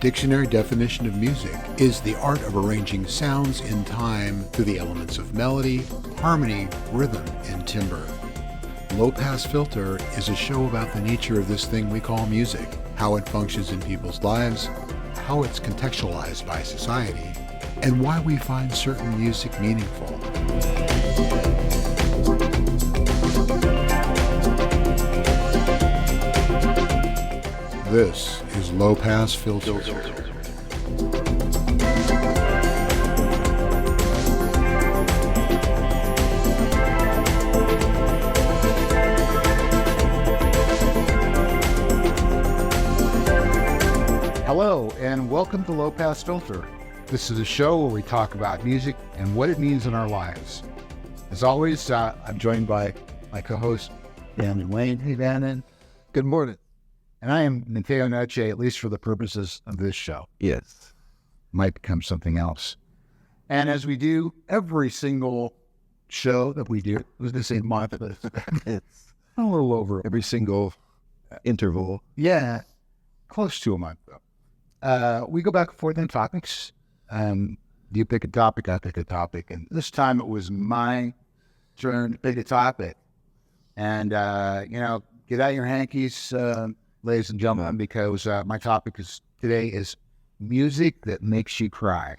dictionary definition of music is the art of arranging sounds in time through the elements of melody, harmony, rhythm, and timbre. Low Pass Filter is a show about the nature of this thing we call music, how it functions in people's lives, how it's contextualized by society, and why we find certain music meaningful. This is Low Pass Filter. Hello, and welcome to Low Pass Filter. This is a show where we talk about music and what it means in our lives. As always, I'm joined by my co-host, Bandon Wayne. Hey, Bandon. Good morning. And I am Mateo, Noche, at least for the purposes of this show. Yes. Might become something else. And as we do every single show that we do, it was the same month, but it's a little over. Every single interval. Yeah, close to a month, though. We go back and forth on topics. You pick a topic, I pick a topic. And this time it was my turn to pick a topic. And, get out your hankies, ladies and gentlemen, because my topic today is music that makes you cry.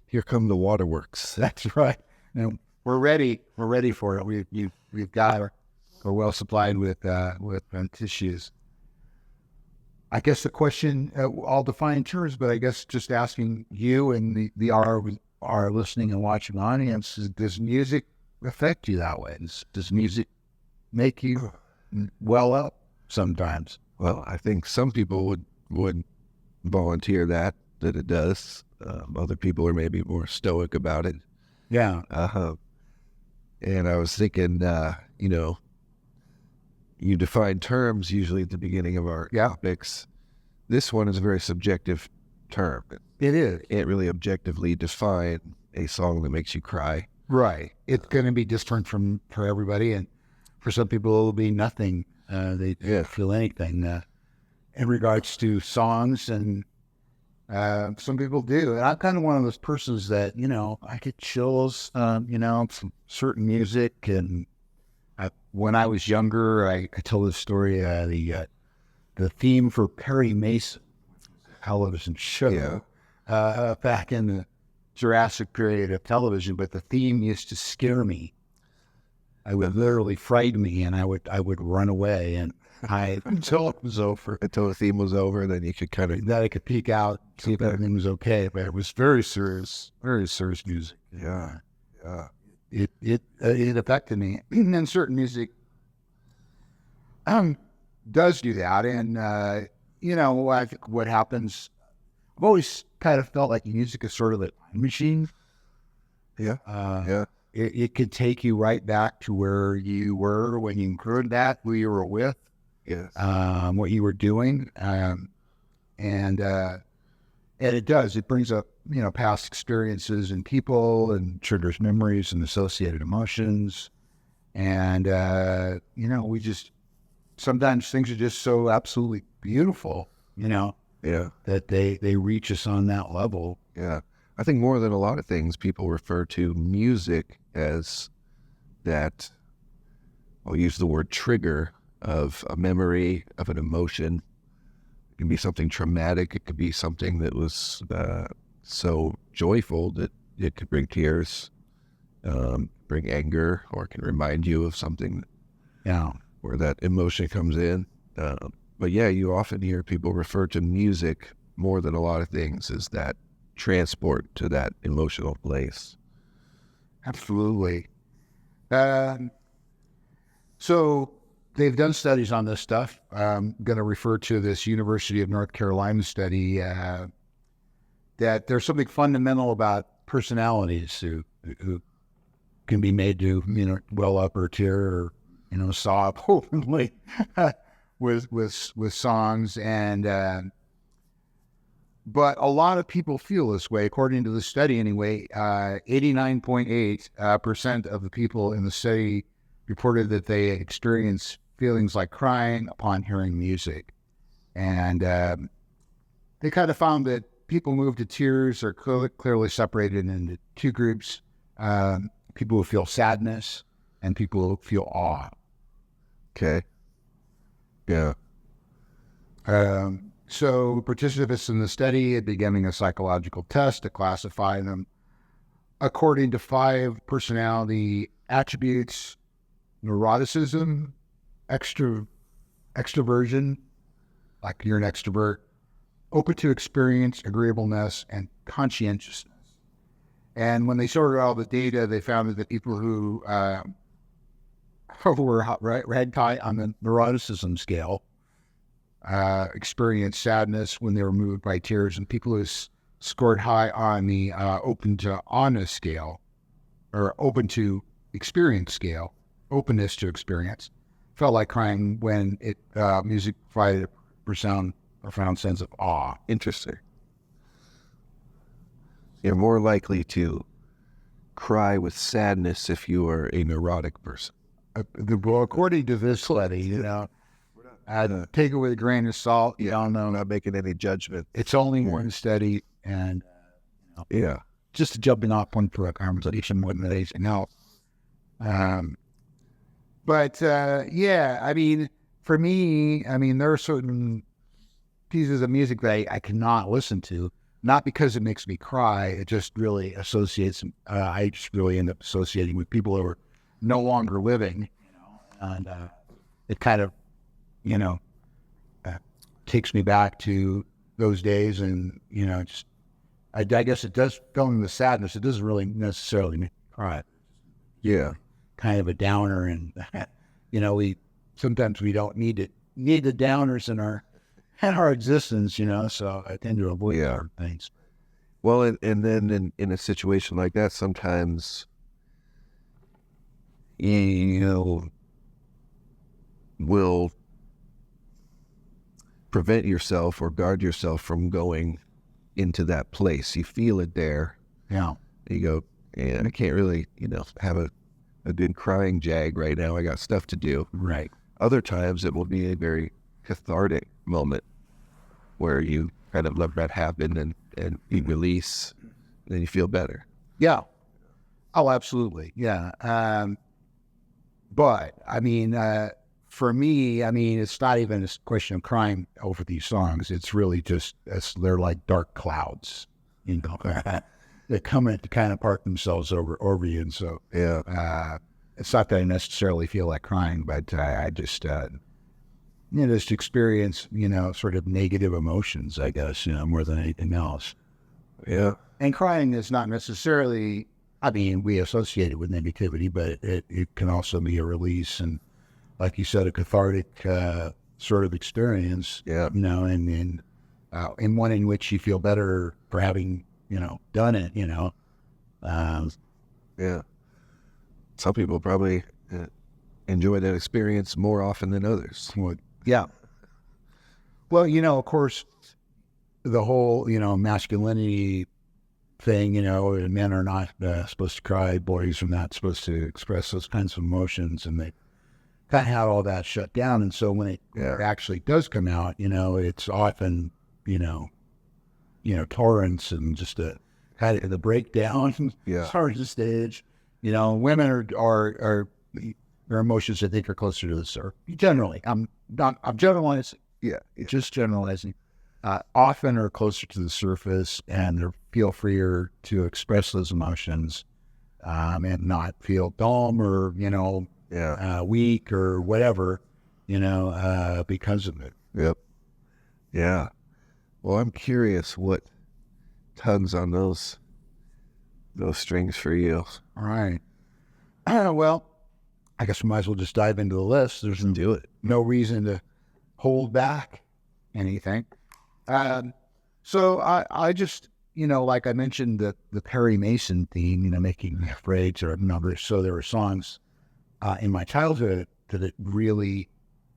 Here come the waterworks. That's right. And we're ready. We're ready for it. We've got we're well supplied with tissues. I guess the question, I'll define terms, but I guess just asking you and our listening and watching audience, does music affect you that way? Does music make you well up sometimes? Well, I think some people would volunteer that it does. Other people are maybe more stoic about it. Yeah. And I was thinking, you define terms usually at the beginning of our topics. This one is a very subjective term. It is. You can't really objectively define a song that makes you cry. Right. It's going to be different for everybody, and for some people it'll be nothing. They don't feel anything in regards to songs, and some people do. And I'm kind of one of those persons that, I get chills, from certain music. And when I was younger, I tell this story, the theme for Perry Mason television show, back in the Jurassic period of television, but the theme used to scare me. I would literally frighten me, and I would run away, and until it was over. Until the theme was over, then you could then I could peek out, see if everything was okay. But it was very serious music. Yeah. It affected me, and certain music does do that. And I think what happens, I've always kind of felt like music is sort of a time machine. Yeah. It could take you right back to where you were when you heard that, who you were with, what you were doing, and it does. It brings up past experiences and people, and triggers memories and associated emotions, and we just sometimes things are just so absolutely beautiful, that they reach us on that level. Yeah. I think more than a lot of things, people refer to music as that, I'll use the word trigger, of a memory, of an emotion. It can be something traumatic. It could be something that was so joyful that it could bring tears, bring anger, or it can remind you of something where that emotion comes in. But you often hear people refer to music more than a lot of things as that transport to that emotional place. Absolutely. So they've done studies on this stuff. I'm going to refer to this University of North Carolina study, that there's something fundamental about personalities who can be made to, well up or tear or, sob openly with songs. And but a lot of people feel this way, according to the study anyway. 89.8% of the people in the study reported that they experience feelings like crying upon hearing music. And they kind of found that people move to tears are clearly separated into two groups. People who feel sadness and people who feel awe. Okay. Yeah. So participants in the study had beginning a psychological test to classify them according to 5 personality attributes: neuroticism, extroversion, like you're an extrovert, open to experience, agreeableness, and conscientiousness. And when they sorted all the data, they found that people who were ranked high on the neuroticism scale experienced sadness when they were moved by tears, and people who scored high on the open to honest scale, or open to experience scale, openness to experience, felt like crying when music provided a profound sense of awe. Interesting. You're more likely to cry with sadness if you are a neurotic person. Well, according to this study, I'd take it with a grain of salt. Yeah, I don't know. I'm not making any judgment. It's only one study, and Yeah. just a jumping off point for a conversation more than anything else. But I mean, for me, there are certain pieces of music that I cannot listen to, not because it makes me cry. It just really associates. I just really end up associating with people who are no longer living, and it kind of, takes me back to those days, and just I guess it does fill in the sadness. It doesn't really necessarily make me cry. Yeah. Kind of a downer, and we sometimes we don't need the downers in our existence, so I tend to avoid certain things. Well, and then in a situation like that, sometimes will prevent yourself or guard yourself from going into that place. You feel it there. Yeah. You go, and I can't really, have a good crying jag right now. I got stuff to do. Right. Other times it will be a very cathartic moment where you kind of let that happen and you release, and then you feel better. Yeah. Oh, absolutely. Yeah. But for me, it's not even a question of crying over these songs. It's really just, they're like dark clouds, they come in to kind of park themselves over you. And so, it's not that I necessarily feel like crying, but I just, just experience, sort of negative emotions, I guess, more than anything else. Yeah. And crying is not necessarily, we associate it with negativity, but it can also be a release and, like you said, a cathartic sort of experience. Yeah. And one in which you feel better for having, done it. Yeah. Some people probably enjoy that experience more often than others. Yeah. Well, of course, the whole masculinity thing. Men are not supposed to cry. Boys are not supposed to express those kinds of emotions, and they kind of have all that shut down. And so when it actually does come out, it's often, torrents and just a kind of the breakdown. Yeah. Start the stage. Women are their emotions, I think, are closer to the surface. Generally, I'm generalizing. Yeah. Just generalizing. Often are closer to the surface and they feel freer to express those emotions, and not feel dumb or weak or whatever, because of it. Yep. Yeah. Well, I'm curious what tugs on those strings for you. All right. Well, I guess we might as well just dive into the list. There's no reason to hold back anything. So I just, like I mentioned, the Perry Mason theme, making afraid or numbers. So there were songs in my childhood that it really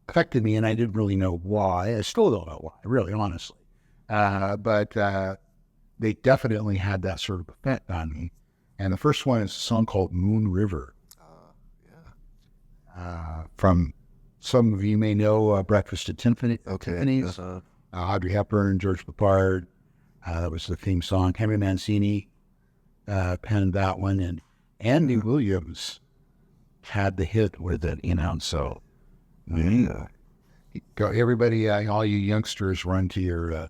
affected me, and I didn't really know why. I still don't know why, really, honestly. But they definitely had that sort of effect on me. And the first one is a song called Moon River. From some of you may know Breakfast at Tiffany's. Okay. Audrey Hepburn, George Peppard, That was the theme song. Henry Mancini penned that one, and Andy Williams had the hit with it, so go, everybody, all you youngsters, run to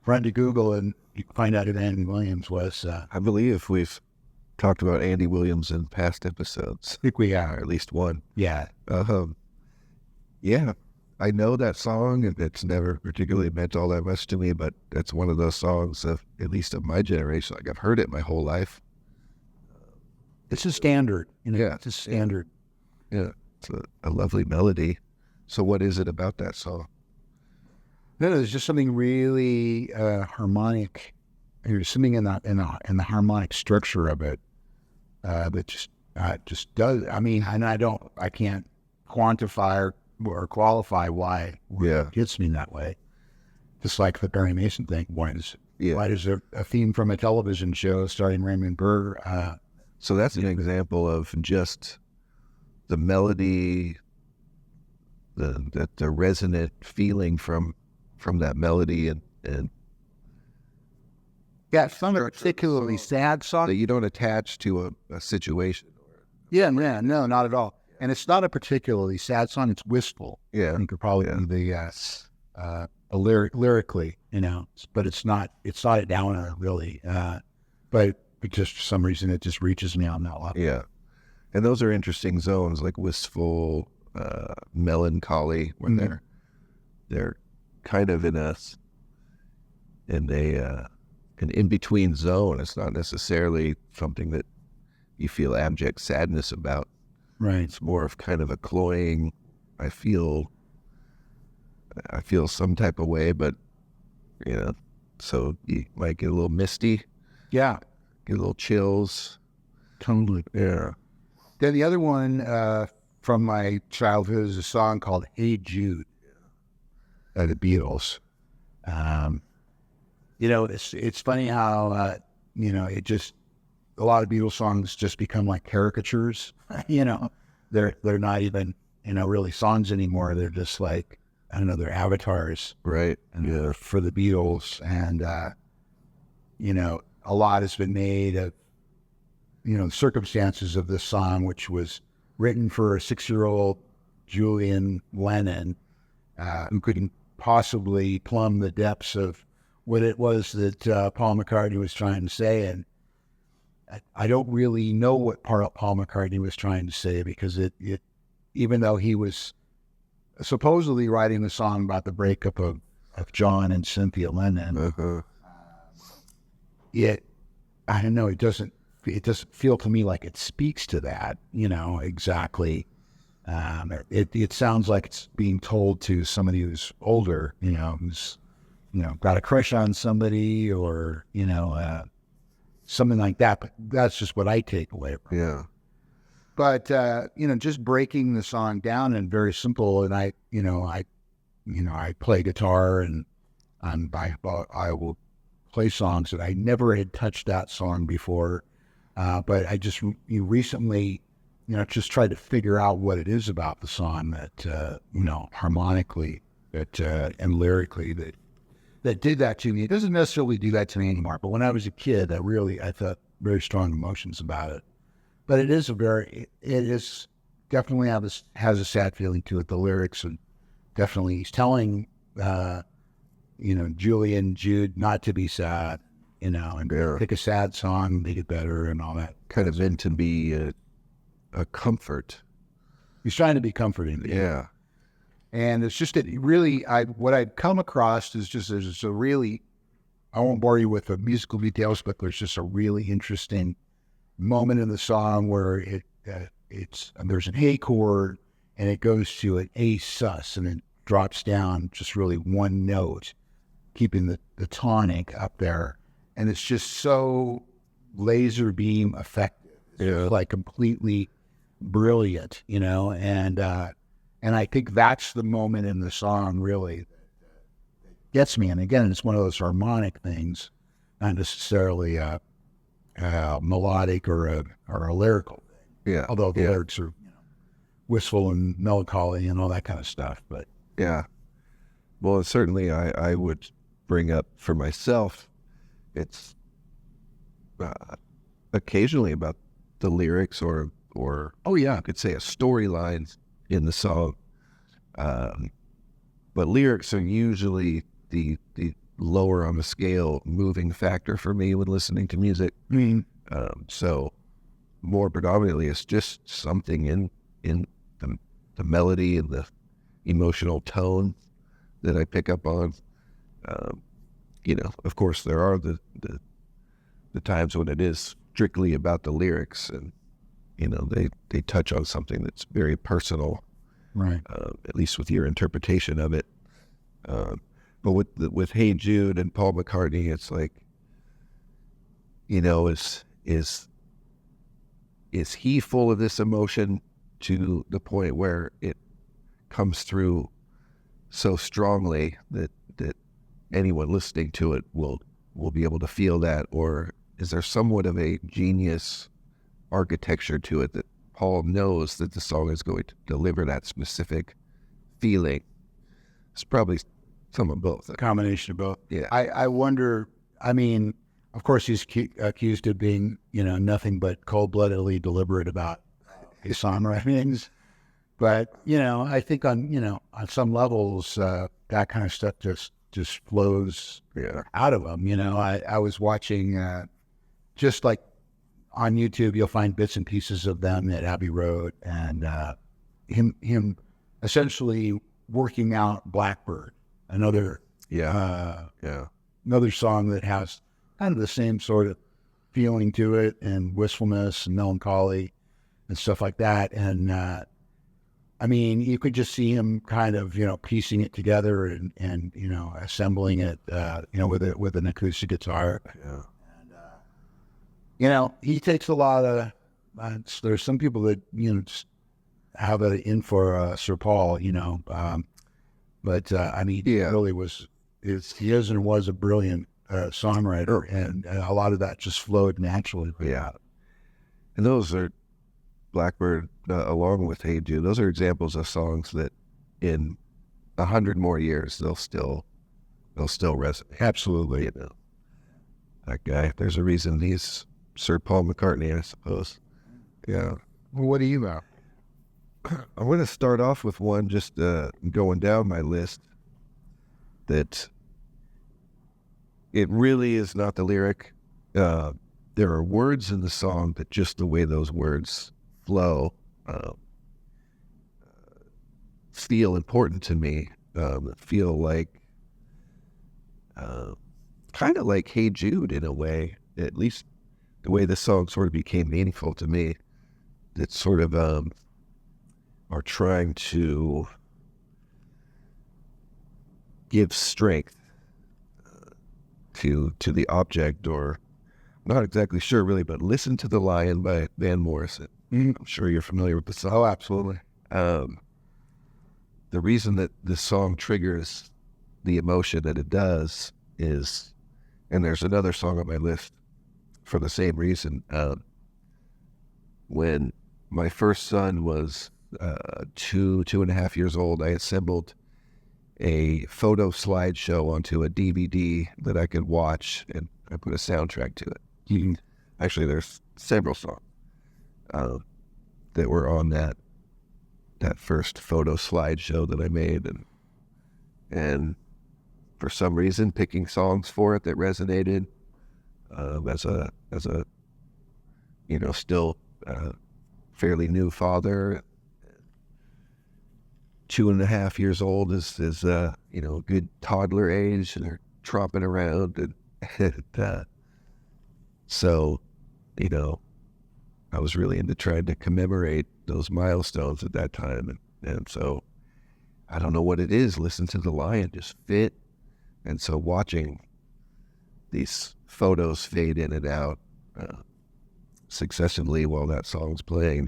Google, and you can find out who Andy Williams was. I believe we've talked about Andy Williams in past episodes. I think we Or are. at least one. Yeah. Yeah, I know that song, and it's never particularly meant all that much to me, but it's one of those songs of, at least of my generation. Like, I've heard it my whole life. It's a standard. Yeah. It's a standard. Yeah, it's a lovely melody. So what is it about that song? No, there's just something really harmonic. There's something in the harmonic structure of it that just does. I mean, and I can't quantify or qualify why it gets me that way. Just like the Barry Mason thing. Why is there a theme from a television show starring Raymond Burr? So that's an example of just the melody, the resonant feeling from that melody, and yeah, it's not a particularly sad song. that you don't attach to a situation. Yeah, no, not at all. And it's not a particularly sad song. It's wistful. Yeah, I think it probably lyrically, but it's not a downer really. But just for some reason, it just reaches me on that level. yeah. And those are interesting zones, like wistful, melancholy, when they're kind of in an in-between zone. It's not necessarily something that you feel abject sadness about. Right. It's more of kind of a cloying, I feel some type of way, but, so you might get a little misty, Yeah. get a little chills. Totally. Yeah. Then the other one from my childhood is a song called "Hey Jude" by the Beatles. It's funny how it just, a lot of Beatles songs just become like caricatures. They're not even really songs anymore. They're just like, I don't know, they're avatars. Right. Yeah. For the Beatles, and a lot has been made of the circumstances of this song, which was written for a 6-year-old Julian Lennon, who couldn't possibly plumb the depths of what it was that Paul McCartney was trying to say. And I don't really know what Paul McCartney was trying to say, because it even though he was supposedly writing the song about the breakup of John and Cynthia Lennon, I don't know, it doesn't feel to me like it speaks to that, exactly. It sounds like it's being told to somebody who's older, who's, got a crush on somebody, or, something like that. But that's just what I take away from it. Yeah. But, just breaking the song down and very simple. And I play guitar, and I will play songs that I never had touched that song before. But I just recently, just tried to figure out what it is about the song that, harmonically and lyrically that did that to me. It doesn't necessarily do that to me anymore. But when I was a kid, I felt very strong emotions about it. But it is definitely has a sad feeling to it. The lyrics, and definitely he's telling, Julian, Jude not to be sad, and pick a sad song, make it better, and all that. Kind of meant to be a comfort. He's trying to be comforting. Yeah. And it's just that really, what I've come across is just, there's a really, I won't bore you with the musical details, but there's just a really interesting moment in the song where there's an A chord, and it goes to an A sus, and it drops down just really one note, keeping the tonic up there. And it's just so laser beam effective. It's just like completely brilliant, and I think that's the moment in the song really that gets me. And again, it's one of those harmonic things, not necessarily melodic or a lyrical thing. Yeah. Although the lyrics are wistful and melancholy and all that kind of stuff. But yeah. Well, certainly I would bring up for myself it's occasionally about the lyrics or Oh yeah, I could say a storyline in the song. But lyrics are usually the lower on the scale moving factor for me when listening to music. I mean, So more predominantly, it's just something in the melody and the emotional tone that I pick up on. Of course, there are the times when it is strictly about the lyrics, and they touch on something that's very personal, right. at least with your interpretation of it. But with Hey Jude and Paul McCartney, it's like, is he full of this emotion to the point where it comes through so strongly that anyone listening to it will be able to feel that, or is there somewhat of a genius architecture to it that Paul knows that the song is going to deliver that specific feeling? It's probably some of both. A combination of both. Yeah. I wonder, I mean, of course he's accused of being, nothing but cold-bloodedly deliberate about his songwritings. But, I think on some levels, that kind of stuff just flows out of him. I was watching, just like on YouTube, you'll find bits and pieces of them at Abbey Road, and him essentially working out Blackbird, another another song that has kind of the same sort of feeling to it, and wistfulness and melancholy and stuff like that. And I mean, you could just see him kind of piecing it together and assembling it with an acoustic guitar. Yeah. And he takes a lot of. There's some people that just have it in for Sir Paul, but I mean, he really was. He is and was a brilliant songwriter, and a lot of that just flowed naturally. Yeah, and those are Blackbird, along with Hey Jude. Those are examples of songs that, in 100 more years, they'll still resonate. Absolutely, that guy. There's a reason he's Sir Paul McCartney, I suppose. Yeah. Well, what do you know? I'm going to start off with one just going down my list that it really is not the lyric. There are words in the song that just the way those words flow feel important to me. Feel like kind of like Hey Jude in a way, at least the way the song sort of became meaningful to me. That sort of are trying to give strength to the object, or I'm not exactly sure really, but Listen to the Lion by Van Morrison. Mm-hmm. I'm sure you're familiar with the song. Oh, absolutely. The reason that this song triggers the emotion that it does is, and there's another song on my list for the same reason. When my first son was 2.5 years old, I assembled a photo slideshow onto a DVD that I could watch, and I put a soundtrack to it. Mm-hmm. Actually, there's several songs that were on that first photo slideshow that I made, and for some reason, picking songs for it that resonated as a still fairly new father. 2.5 years old is a good toddler age, and they're tromping around, and so I was really into trying to commemorate those milestones at that time, and so I don't know what it is. Listen to the Lion just fit, and so watching these photos fade in and out successively while that song's playing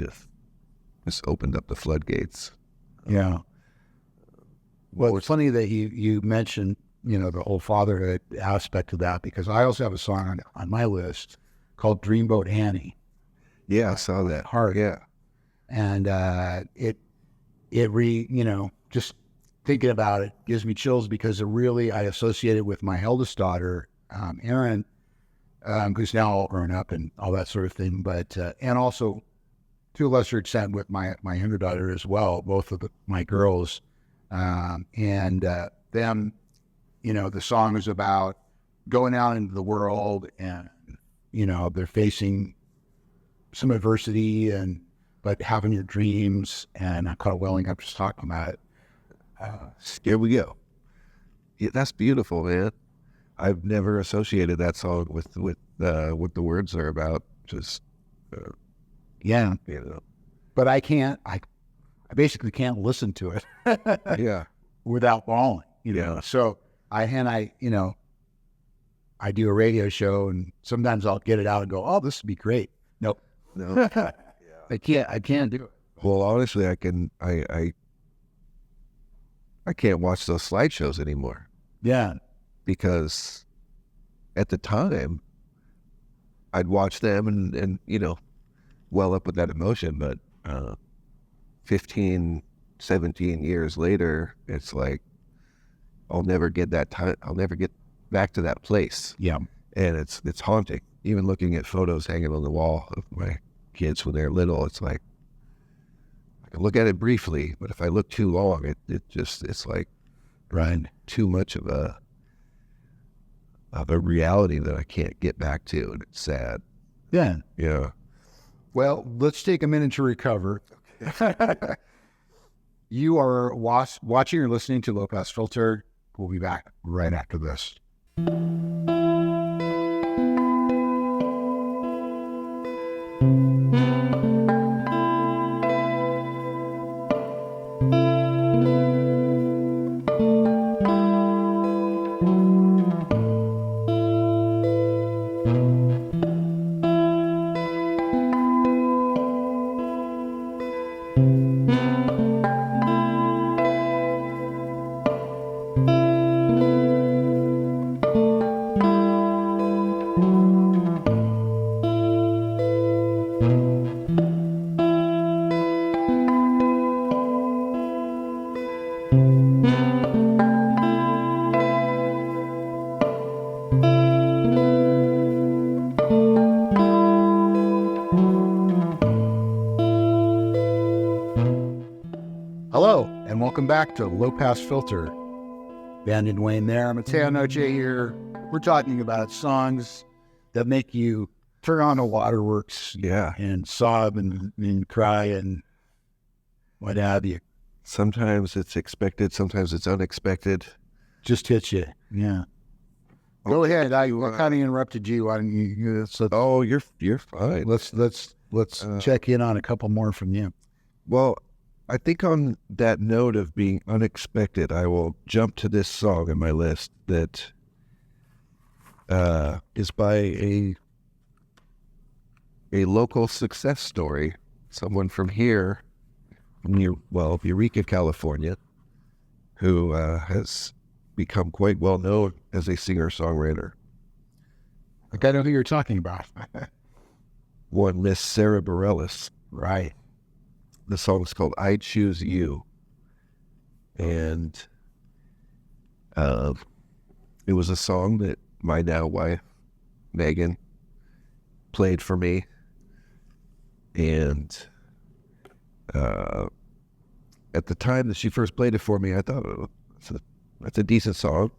just opened up the floodgates. Yeah. Well, it's funny that you mentioned, the whole fatherhood aspect of that, because I also have a song on my list called Dreamboat Annie. Yeah, I saw that. Heart. Yeah. And just thinking about it gives me chills, because I associate it with my eldest daughter, Erin. who's now all grown up and all that sort of thing. But and also to a lesser extent with my younger daughter as well, both of my girls, and them. The song is about going out into the world, and they're facing some adversity, but having your dreams. And I'm kind of welling up just talking about it. Here we go. Yeah, that's beautiful, man. I've never associated that song with what the words are about. Just Yeah, but I can't. I basically can't listen to it. Yeah, without bawling. Yeah. So I do a radio show, and sometimes I'll get it out and go, "Oh, this would be great." Nope. no. I can't do it. Well, honestly, I can't watch those slideshows anymore. Yeah. Because at the time I'd watch them and well up with that emotion, but 15, 17 years later, it's like I'll never get that time. I'll never get back to that place. Yeah. And it's haunting. Even looking at photos hanging on the wall of my kids when they're little, it's like I can look at it briefly, but if I look too long, it's like Right. too much of a reality that I can't get back to, and it's sad. Yeah. Yeah. Well, let's take a minute to recover. You are watching or listening to Low Pass Filter. We'll be back right after this. Hello, and welcome back to Low Pass Filter. Bandon Wayne there, Mateo Noche here. We're talking about songs that make you turn on the waterworks, Yeah. and sob and cry and what have you. Sometimes it's expected, sometimes it's unexpected. Just hits you. Yeah. Go ahead. I kind of interrupted you. Why don't you? Oh, you're fine. Let's check in on a couple more from you. Well, I think on that note of being unexpected, I will jump to this song in my list that is by a local success story, someone from here, near Eureka, California, who has become quite well known as a singer-songwriter. Like, I know who you're talking about. One Miss Sarah Bareilles. Right. The song is called "I Choose You," and it was a song that my now wife Megan played for me, and at the time that she first played it for me, I thought, oh, that's a decent song.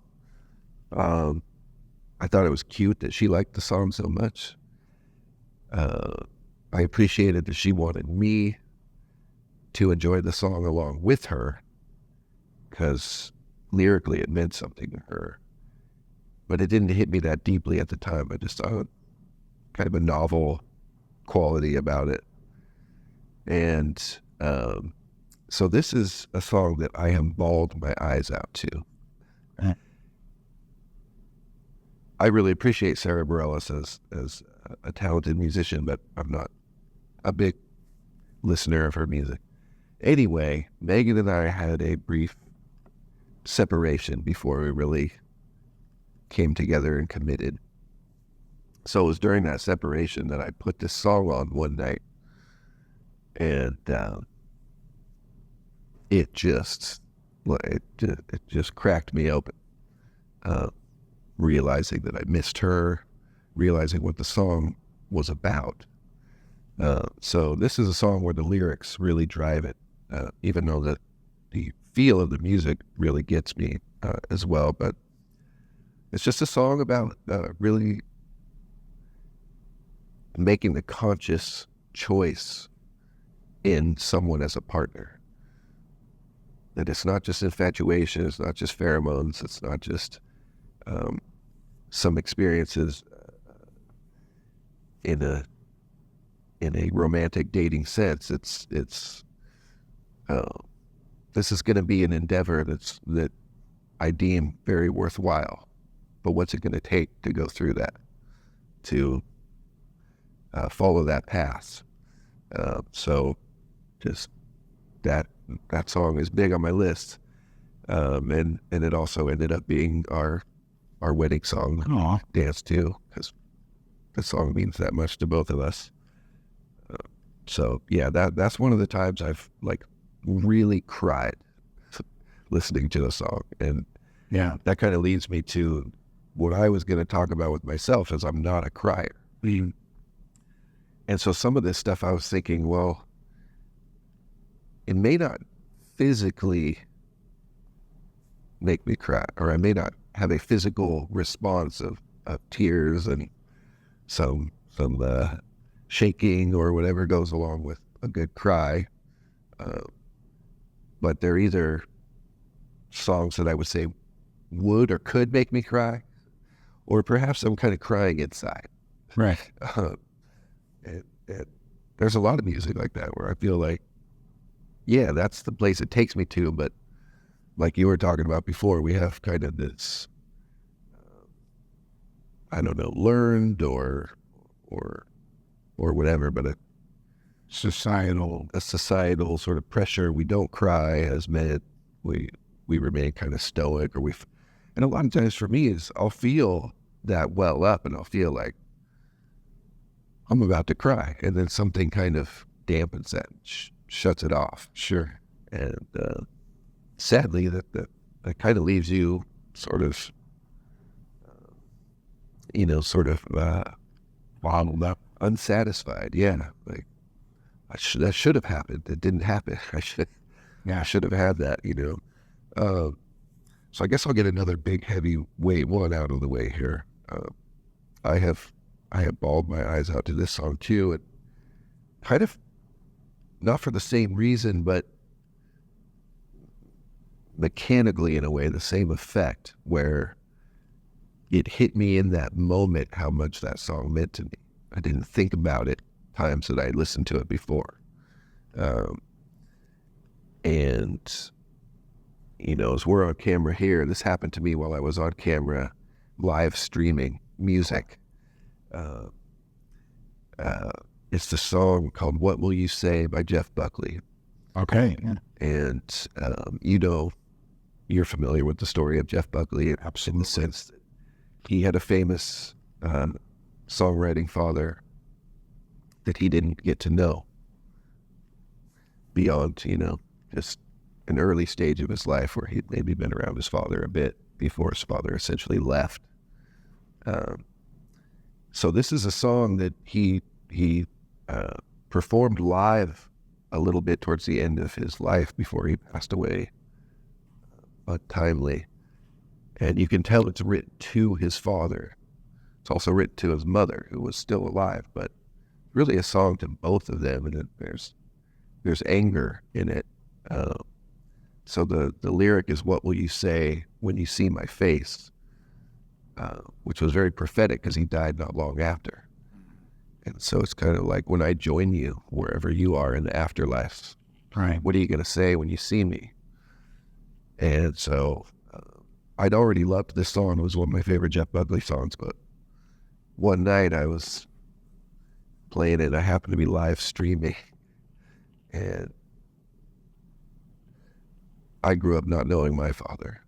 I thought it was cute that she liked the song so much. I appreciated that she wanted me to enjoy the song along with her, because lyrically it meant something to her. But it didn't hit me that deeply at the time. I just thought kind of a novel quality about it. And so this is a song that I have bawled my eyes out to. I really appreciate Sarah Bareilles as a talented musician, but I'm not a big listener of her music. Anyway, Megan and I had a brief separation before we really came together and committed. So it was during that separation that I put this song on one night, and it just cracked me open, realizing that I missed her, realizing what the song was about. So this is a song where the lyrics really drive it, even though the feel of the music really gets me as well. But it's just a song about really making the conscious choice in someone as a partner. That it's not just infatuation, it's not just pheromones, it's not just some experiences in a romantic dating sense. It's this is going to be an endeavor that I deem very worthwhile. But what's it going to take to go through that, to follow that path? So just that song is big on my list, and it also ended up being our wedding song. Aw. Dance to, because the song means that much to both of us. So yeah, that's one of the times I've like really cried listening to the song, and Yeah. that kind of leads me to what I was going to talk about with myself, is I'm not a crier. Mm. And so some of this stuff I was thinking, well, it may not physically make me cry, or I may not have a physical response of tears and some shaking or whatever goes along with a good cry. But they're either songs that I would say would or could make me cry, or perhaps I'm kind of crying inside. Right. And there's a lot of music like that where I feel like, yeah, that's the place it takes me to. But like you were talking about before, we have kind of this, I don't know, learned or whatever, but a Societal. societal sort of pressure. We don't cry as men. We remain kind of stoic, and a lot of times for me is I'll feel that well up and I'll feel like I'm about to cry, and then something kind of dampens that, shuts it off. Sure. And sadly, that kind of leaves you sort of, Bottled up. unsatisfied. Yeah, like that should have happened. It didn't happen. I should have had that. So I guess I'll get another big heavyweight one out of the way here. I have bawled my eyes out to this song too, and kind of not for the same reason, but mechanically in a way, the same effect, where it hit me in that moment how much that song meant to me. I didn't think about it times that I listened to it before. And as we're on camera here, this happened to me while I was on camera live streaming music. It's the song called "What Will You Say" by Jeff Buckley. Okay. Yeah. And you're familiar with the story of Jeff Buckley. Absolutely. In the sense that he had a famous songwriting father that he didn't get to know beyond, just an early stage of his life where he'd maybe been around his father a bit before his father essentially left. So this is a song that he performed live a little bit towards the end of his life before he passed away untimely. And you can tell it's written to his father. It's also written to his mother, who was still alive, but really a song to both of them. And there's anger in it. So the lyric is, "What will you say when you see my face?" Which was very prophetic because he died not long after. And so it's kind of like, when I join you wherever you are in the afterlife, Right. what are you going to say when you see me? And so I'd already loved this song. It was one of my favorite Jeff Buckley songs. But one night I was playing it. I happened to be live streaming. And I grew up not knowing my father.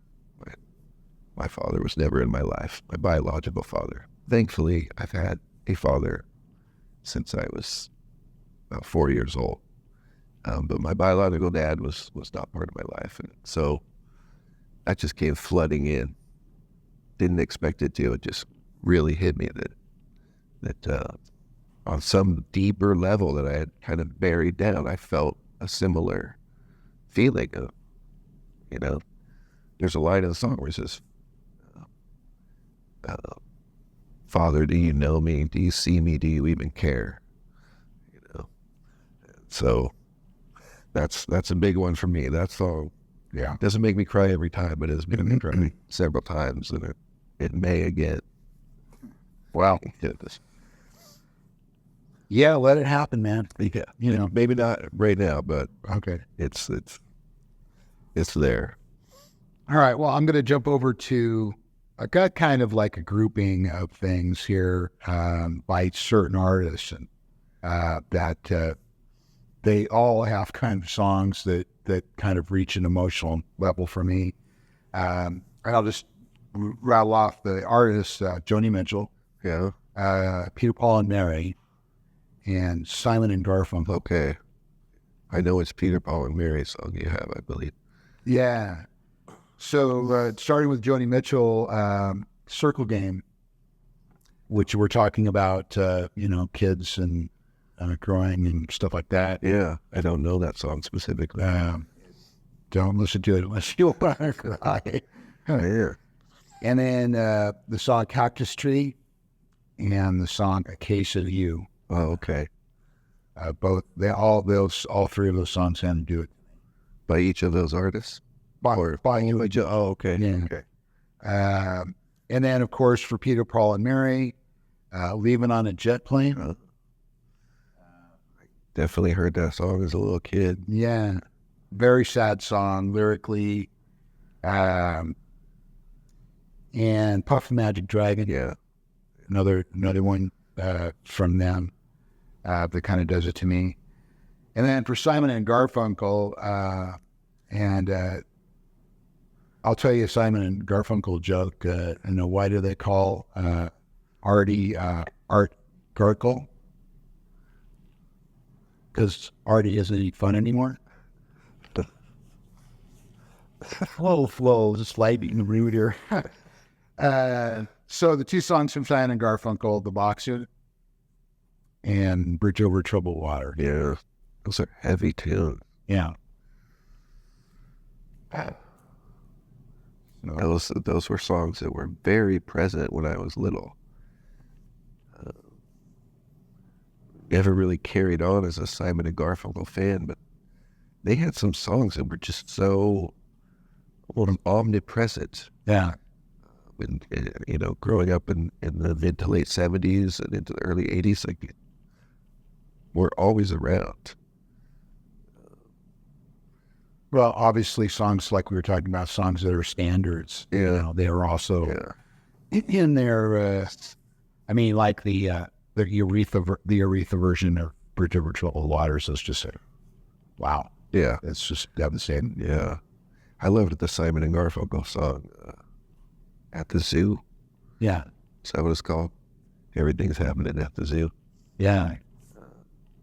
My father was never in my life, my biological father. Thankfully, I've had a father since I was about 4 years old. But my biological dad was not part of my life. And so that just came flooding in. Didn't expect it to. It just really hit me that that on some deeper level that I had kind of buried down, I felt a similar feeling of, there's a line in the song where it says, Father, do you know me? Do you see me? Do you even care? So that's a big one for me. That song, doesn't make me cry every time, but it has made me cry several times, and it may again. Wow. Yeah, let it happen, man. Yeah, maybe not right now, but Okay. it's there. All right. Well, I'm going to jump over to, I got kind of like a grouping of things here by certain artists, and that they all have kind of songs that kind of reach an emotional level for me. And I'll just rattle off the artists: Joni Mitchell, Yeah. Peter, Paul, and Mary, and Simon and Garfunkel. Okay. I know it's Peter, Paul, and Mary's song you have, I believe. Yeah. So starting with Joni Mitchell, Circle Game, which we're talking about, kids and growing and stuff like that. Yeah, I don't know that song specifically. Don't listen to it unless you want to cry. Yeah. And then the song Cactus Tree and the song A Case of You. Oh, okay. All three of those songs had to do it. By each of those artists? By Oh, okay. Yeah. Okay. And then, of course, for Peter, Paul, and Mary, Leaving on a Jet Plane. Definitely heard that song as a little kid. Yeah. Very sad song, lyrically. And Puff the Magic Dragon. Yeah. Another one from them that kind of does it to me. And then for Simon and Garfunkel, I'll tell you a Simon and Garfunkel joke. Why do they call Artie Art Garkle? Because Artie isn't any fun anymore. Whoa, just lightning rude here. So the two songs from Simon and Garfunkel, The Boxer and Bridge Over Troubled Water. Yeah. Those are heavy tunes. Yeah. Those were songs that were very present when I was little. Never really carried on as a Simon and Garfunkel fan, but they had some songs that were just so omnipresent. Yeah. When, growing up in the mid to late 70s and into the early 80s, like, were always around. Well, obviously, songs like we were talking about, songs that are standards. Yeah. They are also in there. Like the Aretha version of Bridge Over Troubled Waters is just wow. Yeah. It's just devastating. Yeah. I loved the Simon and Garfunkel song, At the Zoo. Yeah. Is that what it's called? Everything's happening at the zoo. Yeah.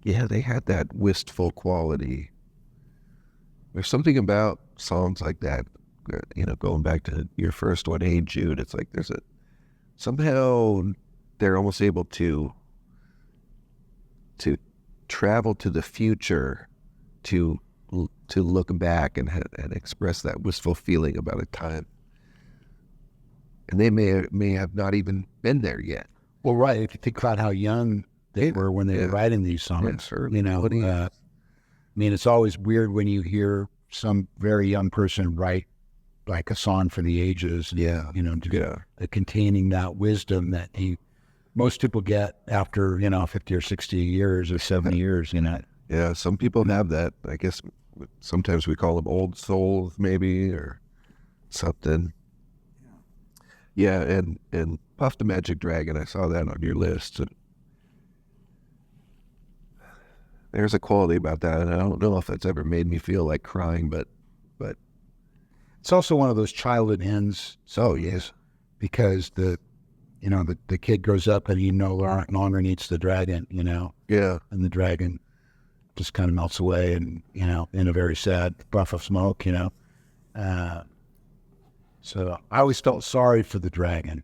Yeah, they had that wistful quality. There's something about songs like that, going back to your first one, Hey Jude, it's like somehow they're almost able to travel to the future to look back and express that wistful feeling about a time. And they may have not even been there yet. Well, right. If you think about how young they were when they were writing these songs, it's always weird when you hear some very young person write like a song for the ages. Yeah. Containing that wisdom that most people get after, 50 or 60 years or 70 years, Yeah, some people have that. I guess sometimes we call them old souls, maybe, or something. Yeah, and Puff the Magic Dragon, I saw that on your list. And there's a quality about that, and I don't know if that's ever made me feel like crying, but it's also one of those childhood ends. So yes, because the kid grows up and he no longer needs the dragon, Yeah. And the dragon just kind of melts away and, in a very sad puff of smoke, So I always felt sorry for the dragon.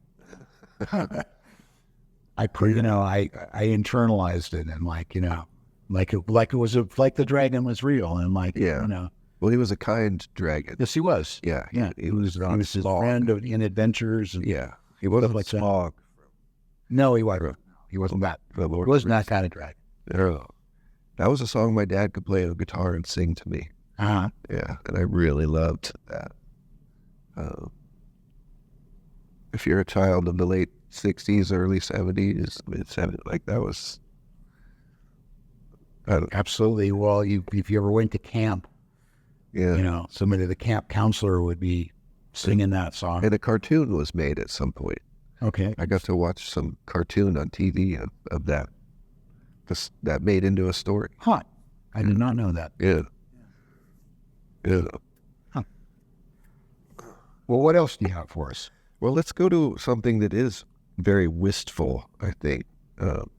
I internalized it and like it was like the dragon was real and Well, he was a kind dragon. yes, he was. Yeah, Yeah, he was he not was his small. friend in adventures and Yeah, he wasn't like that. small. No, he wasn't. He wasn't that. The He Lord wasn't that kind of dragon. No. That was a song my dad could play on guitar and sing to me. Uh-huh. Yeah, and I really loved that. If you're a child in the late 60s, early 70s, mid 70s, like that was... Absolutely. Well, if you ever went to camp, Yeah. somebody, the camp counselor would be singing that song. And a cartoon was made at some point. Okay. I got to watch some cartoon on TV of that. That made into a story. Huh. I did not know that. Yeah. Yeah. Huh. Well, what else do you have for us? Well, let's go to something that is very wistful, I think.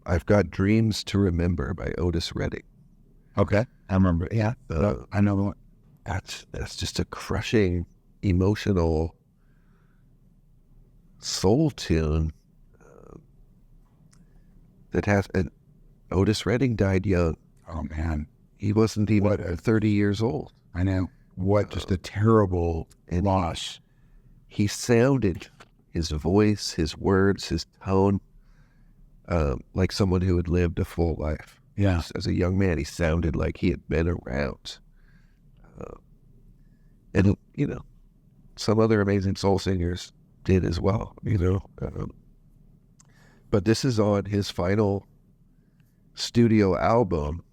I've got Dreams to Remember by Otis Redding. Okay. I remember. Yeah. I know the one. That's just a crushing, emotional soul tune that has... And Otis Redding died young. Oh, man. He wasn't even 30 years old. I know. What just a terrible loss. He sounded, his voice, his words, his tone, like someone who had lived a full life. Yeah. As a young man, he sounded like he had been around. And, some other amazing soul singers did as well, but this is on his final studio album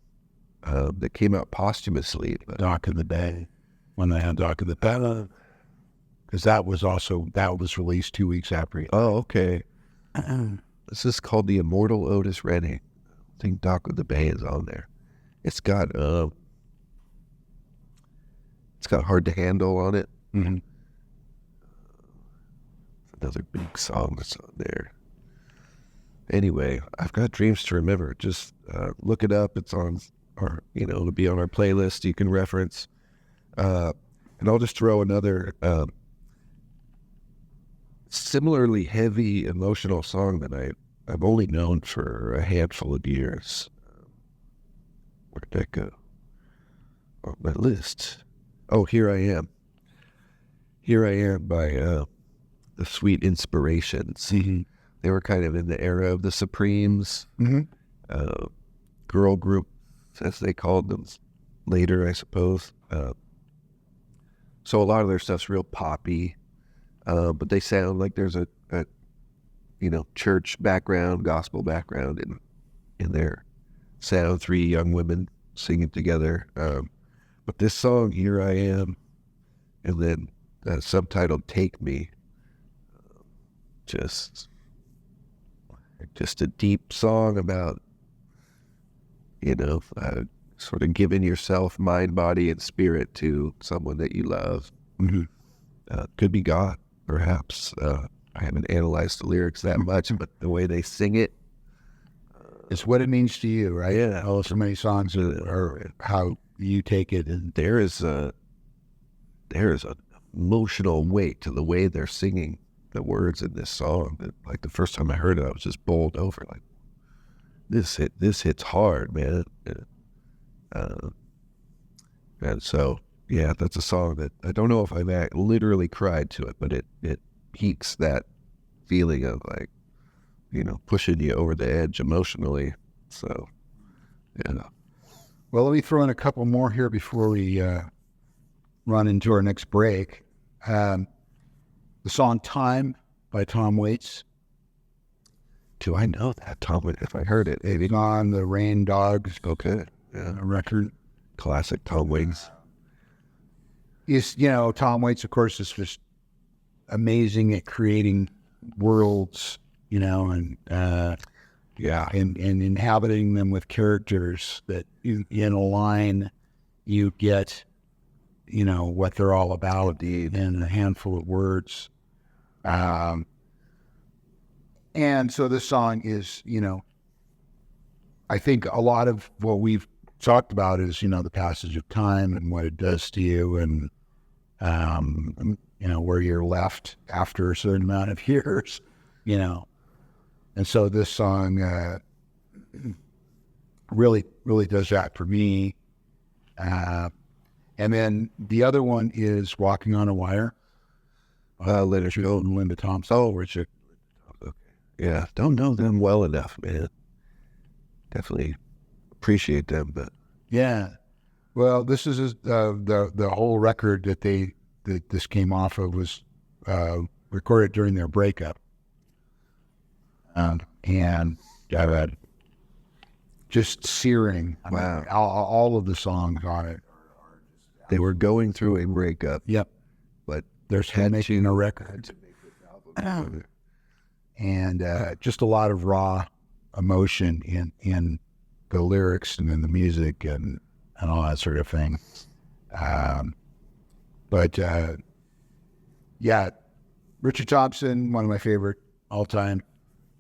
that came out posthumously. Dock of the Bay. When they had Dock of the Bay. Because that was released 2 weeks after he... Oh, okay. This is called The Immortal Otis Redding. I think Dock of the Bay is on there. It's got Hard to Handle on it. Mm-hmm. Another big song that's on there. Anyway, I've got Dreams to Remember. Just look it up. It's on it'll be on our playlist. You can reference. And I'll just throw another similarly heavy emotional song that I've only known for a handful of years. Where'd that go? On my list. Oh, Here I Am. Here I Am by the Sweet Inspirations. Mm-hmm. They were kind of in the era of the Supremes, girl group, as they called them later, I suppose. So a lot of their stuff's real poppy, but they sound like there's a church background, gospel background in their sound. Three young women singing together. But this song, Here I Am, and then subtitled Take Me, just a deep song about, sort of giving yourself mind, body, and spirit to someone that you love. Mm-hmm. Could be God, perhaps. I haven't analyzed the lyrics that much, but the way they sing it. It's what it means to you, right? Yeah. Oh, so many songs are how you take it. And there is an emotional weight to the way they're singing the words in this song. That, like, the first time I heard it, I was just bowled over. Like, this hits hard, man. And so, yeah, that's a song that I don't know if I've literally cried to it, but it piques that feeling of, like, pushing you over the edge emotionally. So, yeah. Well, let me throw in a couple more here before we run into our next break. The song Time by Tom Waits. Do I know that, Tom? If I heard it, maybe. It's on the Rain Dogs record. Classic Tom Waits. Tom Waits, of course, is just amazing at creating worlds, and inhabiting them with characters that in a line you get, what they're all about in a handful of words. And so this song is, I think a lot of what we've talked about is, the passage of time and what it does to you, and, where you're left after a certain amount of years, And so this song really does that for me. And then the other one is Walking on a Wire. Let It Go. Linda Thompson. Oh, Richard. Okay. Yeah, don't know them well enough, man. Definitely appreciate them, but Yeah. Well, this is the whole record that this came off of was recorded during their breakup, and just searing. I Wow. mean, all of the songs on it. they were going through a breakup, Yep. but They're still making a record, and just a lot of raw emotion in the lyrics and in the music and all that sort of thing. But yeah, Richard Thompson, one of my favorite all-time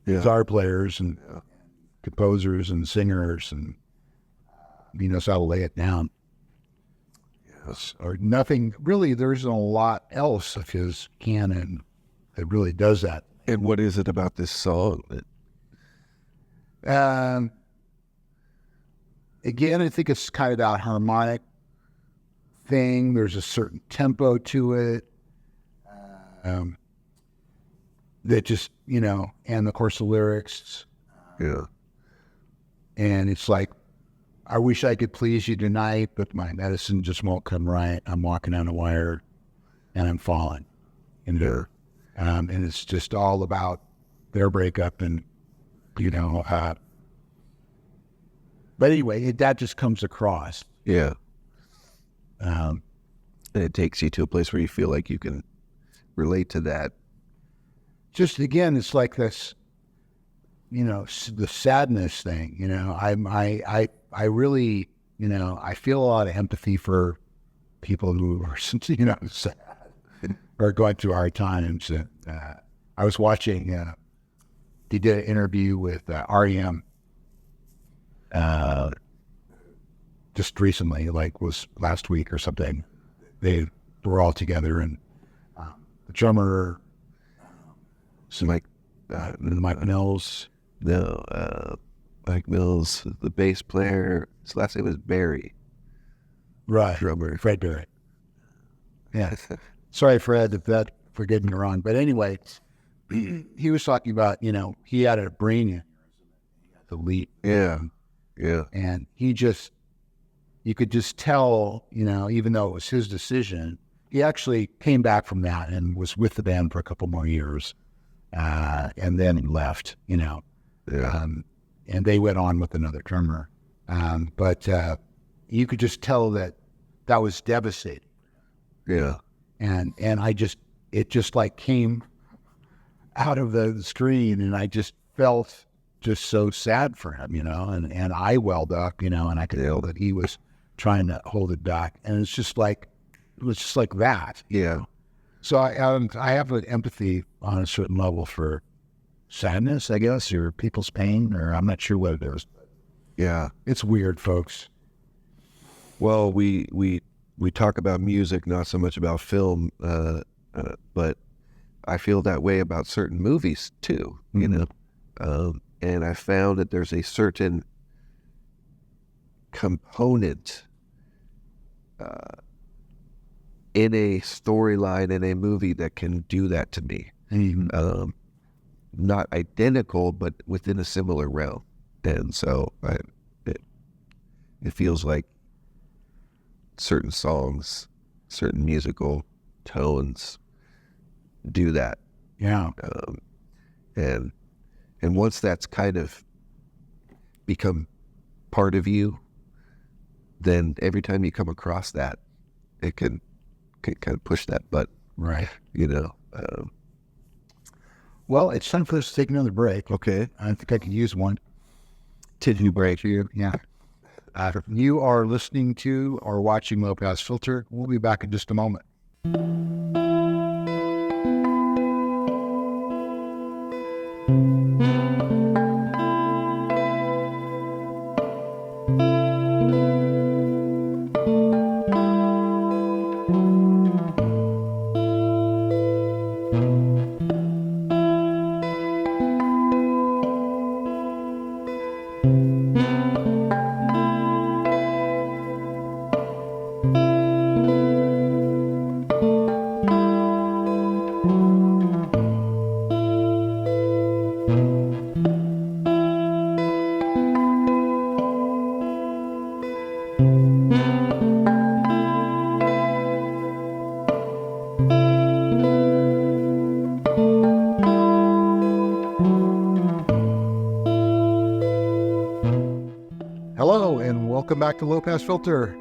guitar players and composers and singers, and he knows how to lay it down. Yes. Or nothing really. There isn't a lot else of his canon that really does that. And what is it about this song that Again, I think it's kind of that harmonic thing. There's a certain tempo to it that just, and of course the lyrics. Yeah. And it's like, I wish I could please you tonight, but my medicine just won't come right. I'm walking on a wire and I'm falling. And it's just all about their breakup and, but anyway, that just comes across. Yeah. And it takes you to a place where you feel like you can relate to that. Just again, it's like this, the sadness thing. I really, I feel a lot of empathy for people who are, sad or going through hard times. I was watching. He did an interview with REM. Just recently, like was last week or something. They were all together, and the drummer, Mike Mills. No, Mike Mills, the bass player. His last name was Barry. Right, Drummer Fred Barry. Yeah, sorry, Fred, for getting me wrong. But anyway, he was talking about he had a brain aneurysm, the lead. Yeah. And you could just tell, even though it was his decision, he actually came back from that and was with the band for a couple more years. And then he left, Yeah. And they went on with another drummer. But you could just tell that was devastating. Yeah. And it just like came out of the screen, and I just felt just so sad for him, and I welled up, and I could tell that he was trying to hold it back. And it was just like that. Yeah. So I have an empathy on a certain level for sadness, I guess, or people's pain, or I'm not sure what it is. Yeah. It's weird, folks. Well, we talk about music, not so much about film, but I feel that way about certain movies too, and I found that there's a certain component in a storyline in a movie that can do that to me. Mm-hmm. Not identical, but within a similar realm. And so it feels like certain songs, certain musical tones do that. Yeah. And once that's kind of become part of you, then every time you come across that, it can kind of push that button. Right. Well, it's time for us to take another break. Okay. I think I could use one. Tissue break. Yeah. You are listening to or watching Low Pass Filter. We'll be back in just a moment. Hello, and welcome back to Low Pass Filter.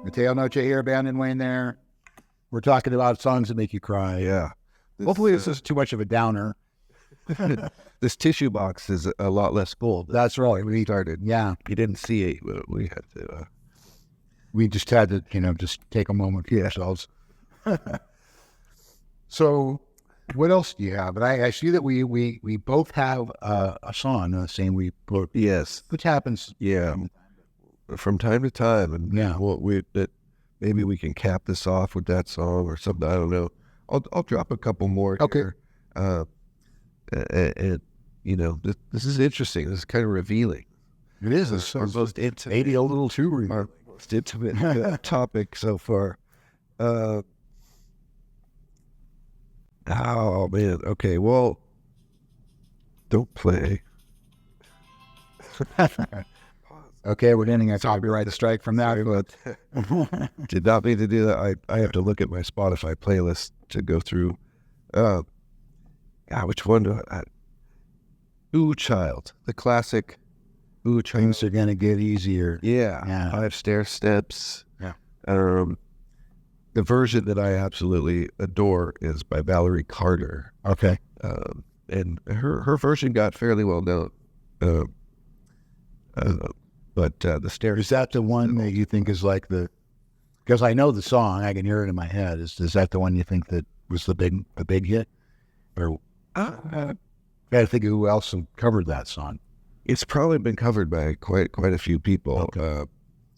Mateo, Noche here, Bandon, Wayne there. We're talking about songs that make you cry. Yeah. Hopefully this isn't too much of a downer. This tissue box is a lot less full. That's right. We started. Yeah. You didn't see it, but we had to. We just had to, just take a moment for ourselves. So, what else do you have? And I see that we both have a song saying we both. Yes. Which happens. Yeah. From time to time, and Yeah. maybe we can cap this off with that song or something. I don't know. I'll drop a couple more. Okay. Here. And this is interesting. This is kind of revealing. It is. It's Our most intimate, maybe a little too real. our most intimate topic so far. Oh man. Okay. Well, don't play. Okay, we're getting a copyright strike from that. But did not mean to do that. I have to look at my Spotify playlist to go through. Which one do I? Ooh, Child, the classic. Ooh, Child. Things are going to get easier. Yeah. 5 stair steps. Yeah. The version that I absolutely adore is by Valerie Carter. Okay. And her version got fairly well known. But the stair. Is that the one that you think is like because I know the song, I can hear it in my head. Is that the one you think that was the big hit? Or I gotta think of who else covered that song. It's probably been covered by quite a few people. Okay.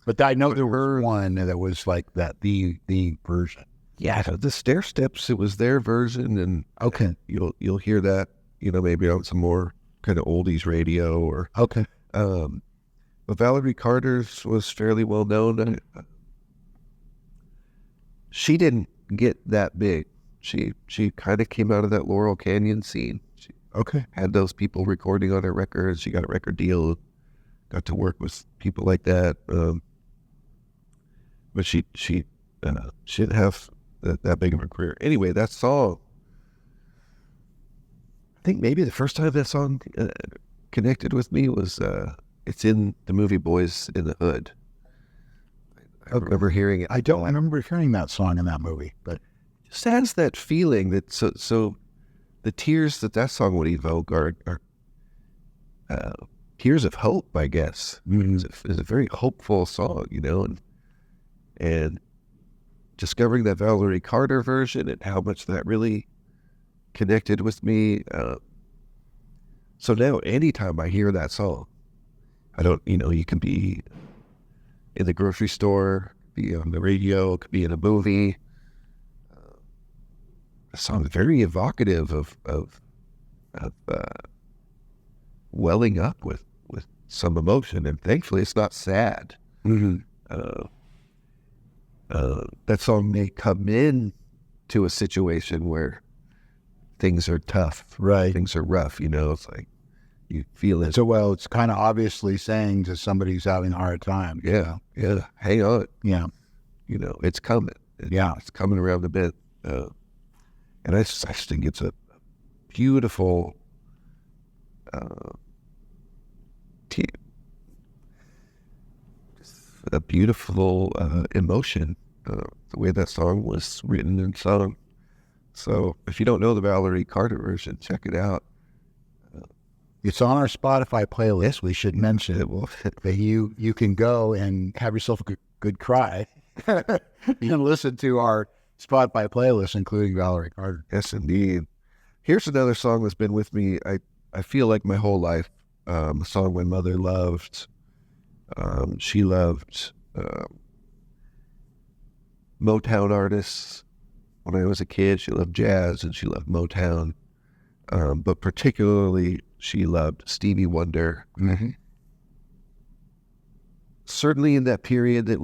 But I know there was one that was like that, the version. Yeah, the stair steps. It was their version, and okay, you'll hear that, maybe on some more kind of oldies radio or okay. But Valerie Carter's was fairly well known. She didn't get that big. She kind of came out of that Laurel Canyon scene. She had those people recording on her records. She got a record deal, got to work with people like that. But she didn't have that big of a career. Anyway, that song, I think maybe the first time that song connected with me was it's in the movie Boys in the Hood. I remember hearing it. I don't remember hearing that song in that movie, but it just has that feeling that so the tears that song would evoke are tears of hope, I guess. Mm-hmm. It's a very hopeful song, and discovering that Valerie Carter version and how much that really connected with me. So now anytime I hear that song, I don't, you can be in the grocery store, be on the radio, it could be in a movie. The song's very evocative of welling up with some emotion, and thankfully it's not sad. mm-hmm. That song may come in to a situation where things are tough, Right. Things are rough, it's like you feel it. So, it's kind of obviously saying to somebody who's having a hard time. Yeah, hang on. Yeah. It's coming. It's coming around the bend. And I just think it's a beautiful emotion, the way that song was written and sung. So if you don't know the Valerie Carter version, check it out. It's on our Spotify playlist. We should mention it. That you can go and have yourself a good cry and listen to our Spotify playlist, including Valerie Carter. Yes, indeed. Here's another song that's been with me, I feel like my whole life. A song my mother loved. She loved Motown artists. When I was a kid, she loved jazz and she loved Motown. But particularly, she loved Stevie Wonder. Mm-hmm. Certainly in that period that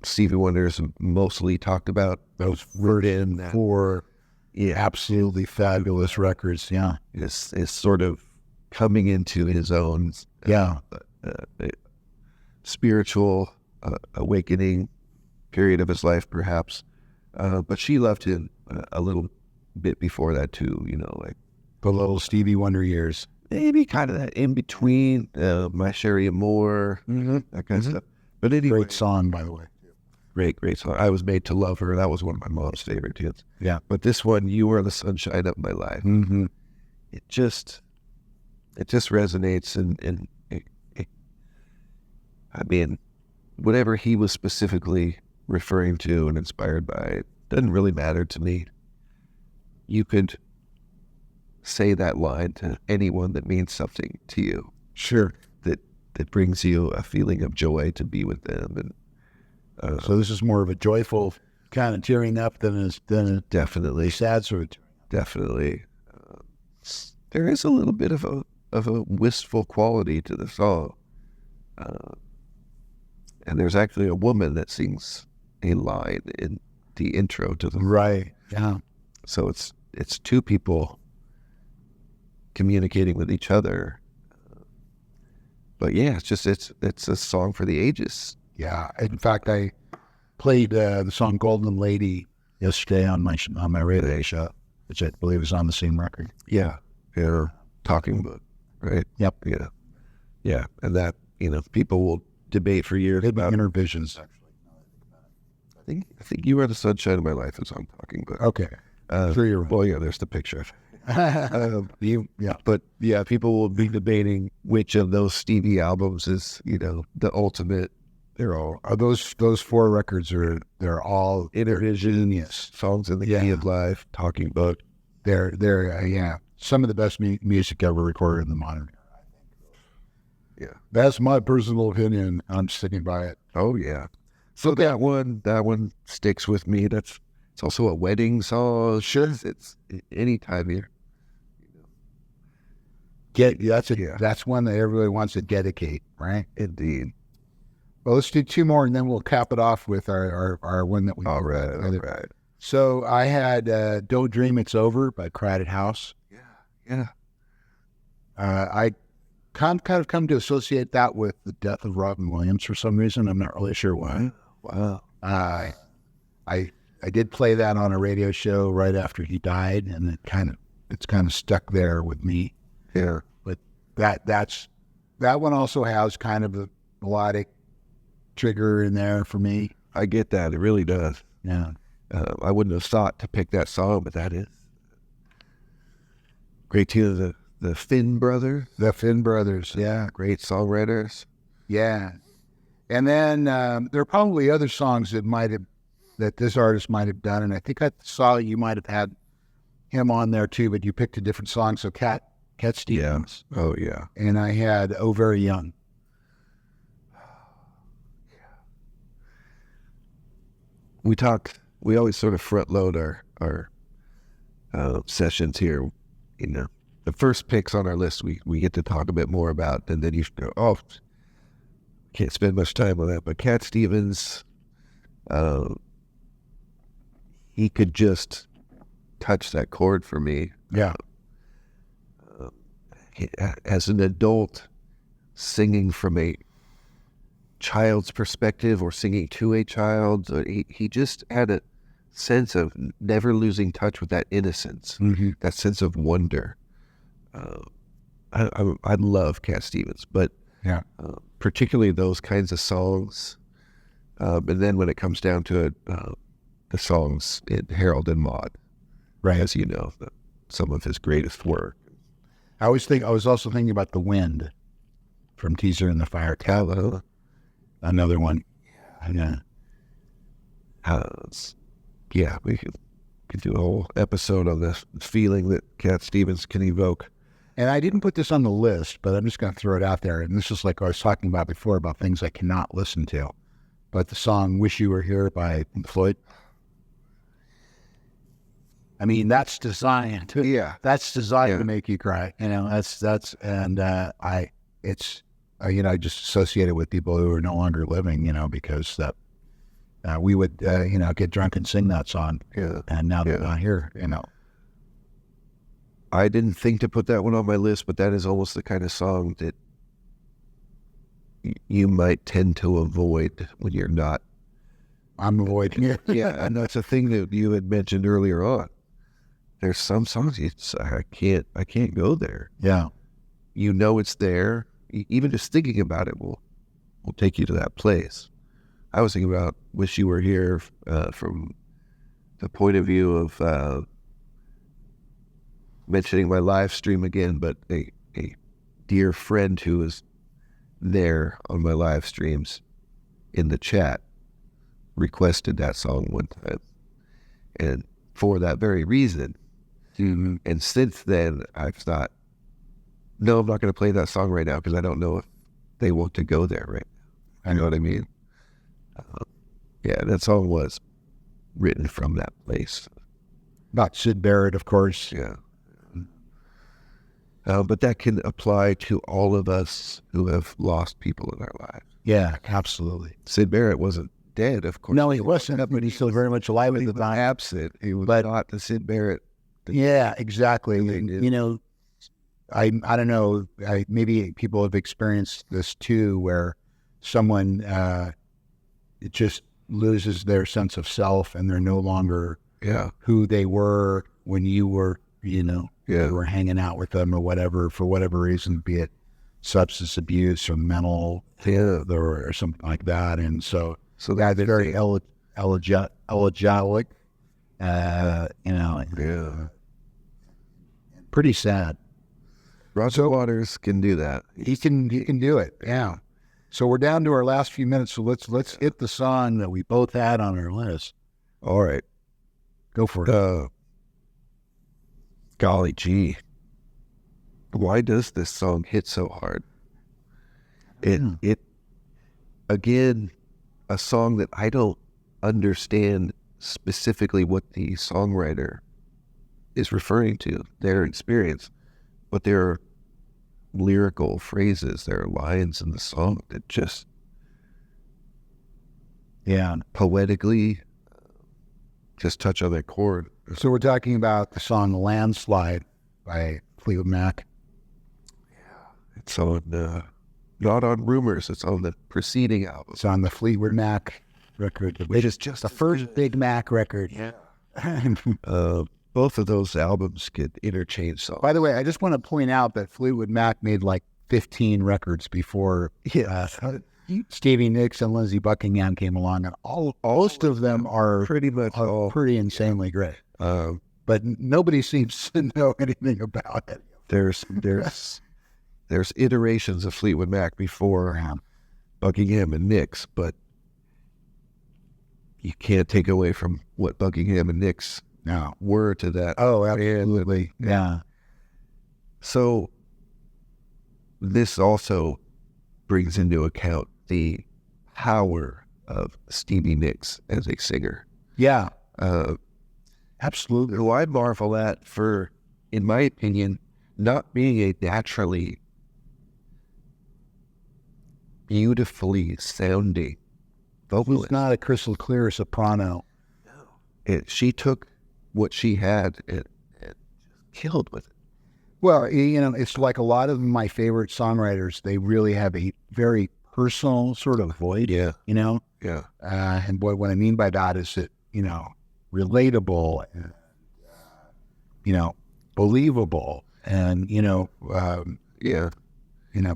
Stevie Wonder is mostly talked about. Those word in that. For absolutely fabulous records. Yeah. is sort of coming into his own Yeah. spiritual awakening period of his life, perhaps. But she loved him a little bit before that too, like The little Stevie Wonder years. maybe kind of that in between, My Sherry Moore, that kind of stuff. But anyway, Great song, by the way. great song. I Was Made to Love Her. That was one of my mom's favorite tunes. Yeah. But this one, You Are the Sunshine of My Life. Mm-hmm. It just resonates, and I mean, whatever he was specifically referring to and inspired by, it doesn't really matter to me. You could say that line to anyone that means something to you. Sure. That brings you a feeling of joy to be with them, and So this is more of a joyful kind of tearing up than a definitely, sad sort of tearing up. definitely, there is a little bit of a wistful quality to the song, and there's actually a woman that sings a line in the intro to the Right. Yeah. So it's two people communicating with each other. But yeah, it's a song for the ages. Yeah. In fact, I played the song "Golden Lady" yesterday on my radio show, which I believe is on the same record. Yeah. Talking book, right? Yep. Yeah. Yeah. And that, people will debate for years about Inner Visions. I think You Are the Sunshine of My Life is on Talking Book. Okay. Sure you're right. Well, yeah, there's the picture. Yeah. But yeah, people will be debating which of those Stevie albums is, the ultimate. They're all Those four records they're all Inner Visions, Songs in the Key of Life, Talking Book. They're some of the best music ever recorded in the modern era, I think. Yeah. That's my personal opinion. I'm sticking by it. Oh yeah. So that one sticks with me. It's also a wedding song. Sure. It's any time here. That's one that everybody wants to dedicate, right? Indeed. Well, let's do two more, and then we'll cap it off with our one that we. All right. So I had "Don't Dream It's Over" by Crowded House. Yeah. I kind of come to associate that with the death of Robin Williams for some reason. I'm not really sure why. Wow. I did play that on a radio show right after he died, and it's kind of stuck there with me. Yeah. But that one also has kind of a melodic trigger in there for me. I get that. It really does. Yeah. I wouldn't have thought to pick that song, but that is great tune. The Finn Brothers. The Finn Brothers. Yeah. Great songwriters. Yeah. And then there are probably other songs that this artist might have done, and I think I saw you might have had him on there too, but you picked a different song. So Cat Stevens. Yeah. Oh yeah. And I had "Oh Very Young." We always sort of front load our sessions here. The first picks on our list we get to talk a bit more about, and then you go, can't spend much time on that. But Cat Stevens, he could just touch that chord for me. Yeah. As an adult, singing from a child's perspective or singing to a child, he just had a sense of never losing touch with that innocence, that sense of wonder. I love Cat Stevens, but particularly those kinds of songs. And then when it comes down to it, the songs in Harold and Maude, Right. as you know, some of his greatest work. I was also thinking about "The Wind" from Teaser and the Fire Cat. Another one. Yeah. We could do a whole episode on this feeling that Cat Stevens can evoke. And I didn't put this on the list, but I'm just going to throw it out there. And this is like I was talking about before about things I cannot listen to. But the song "Wish You Were Here" by Pink Floyd. I mean, that's designed to to make you cry. I just associate it with people who are no longer living, because we would, get drunk and sing that song. Yeah. And now they're not here, I didn't think to put that one on my list, but that is almost the kind of song that you might tend to avoid when you're not. I'm avoiding it. Yeah, and that's a thing that you had mentioned earlier on. There's some songs I can't go there. Yeah. You know it's there. Even just thinking about it will take you to that place. I was thinking about "Wish You Were Here" from the point of view of mentioning my live stream again, but a dear friend who was there on my live streams in the chat requested that song one time, and for that very reason. Mm-hmm. And since then, I've thought, no, I'm not going to play that song right now because I don't know if they want to go there right now. You know what I mean? Yeah, that song was written from that place. About Syd Barrett, of course. Yeah. But that can apply to all of us who have lost people in our lives. Yeah, absolutely. Syd Barrett wasn't dead, of course. No, he wasn't, but he's still very much alive at the time. Absent. He was not the Syd Barrett. Yeah, exactly. You know, I don't know. Maybe people have experienced this too, where someone it just loses their sense of self, and they're no longer who they were when you were, you were hanging out with them or whatever, for whatever reason, be it substance abuse or mental or something like that. And so that's very elegiac, pretty sad. Roger Waters can do that. He can do it. Yeah. So we're down to our last few minutes. So let's hit the song that we both had on our list. All right. Go for it. Golly gee. Why does this song hit so hard? It again, a song that I don't understand specifically what the songwriter is referring to, their experience, but there are lyrical phrases, there are lines in the song that just poetically just touch on that chord. So we're talking about the song "Landslide" by Fleetwood Mac. It's on not on Rumors, it's on the preceding album. It's on the Fleetwood Mac record, which is just the first Big Mac record. Yeah. Both of those albums get interchanged songs. By the way, I just want to point out that Fleetwood Mac made like 15 records before Stevie Nicks and Lindsey Buckingham came along, and most of them are pretty insanely great. But nobody seems to know anything about it. There's iterations of Fleetwood Mac before Buckingham and Nicks, but you can't take away from what Buckingham and Nicks were to that. Oh, absolutely. Yeah. So this also brings into account the power of Stevie Nicks as a singer. Yeah. Absolutely. Who I marvel at for, in my opinion, not being a naturally beautifully sounding vocalist. He's not a crystal clear soprano. She took what she had and just killed with it. Well, it's like a lot of my favorite songwriters, they really have a very personal sort of voice, Yeah. And what I mean by that is that, relatable, and, believable, and,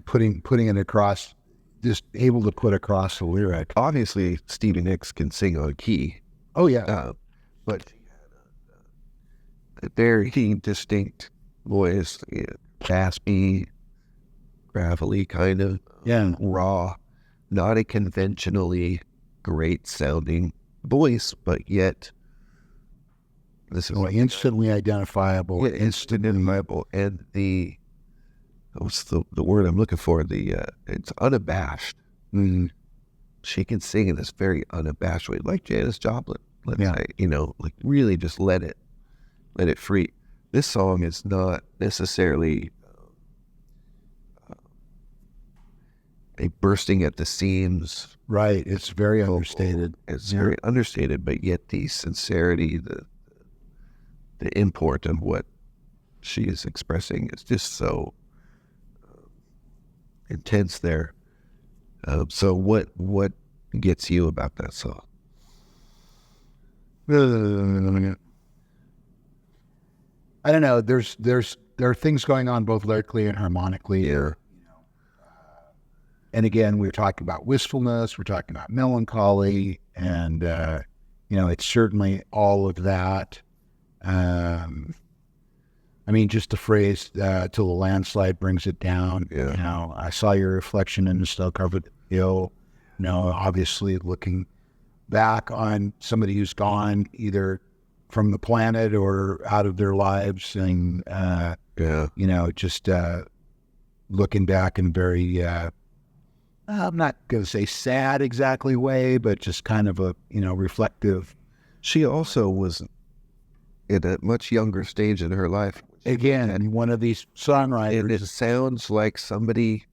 putting it across, just able to put across the lyric. Obviously, Stevie Nicks can sing on key. Oh, yeah. But she had a very distinct voice, raspy, gravelly kind of, raw, not a conventionally great sounding voice, but yet this is instantly identifiable. Yeah, instantly identifiable, and what's the word I'm looking for? It's unabashed. Mm-hmm. She can sing in this very unabashed way, like Janis Joplin. Let's say, like really just let it free. This song is not necessarily a bursting at the seams. Right. It's very understated. It's very understated, but yet the sincerity, the import of what she is expressing is just so intense there. So what gets you about that song? I don't know. There are things going on both lyrically and harmonically. Yeah. And again, we're talking about wistfulness. We're talking about melancholy, and it's certainly all of that. I mean, just the phrase "till the landslide brings it down." Yeah. I saw your reflection in the snow-covered hill. Obviously looking back on somebody who's gone either from the planet or out of their lives, and just looking back in a very I'm not going to say sad exactly way, but just kind of a reflective. She also was at a much younger stage in her life. Again, one of these songwriters. And it sounds like somebody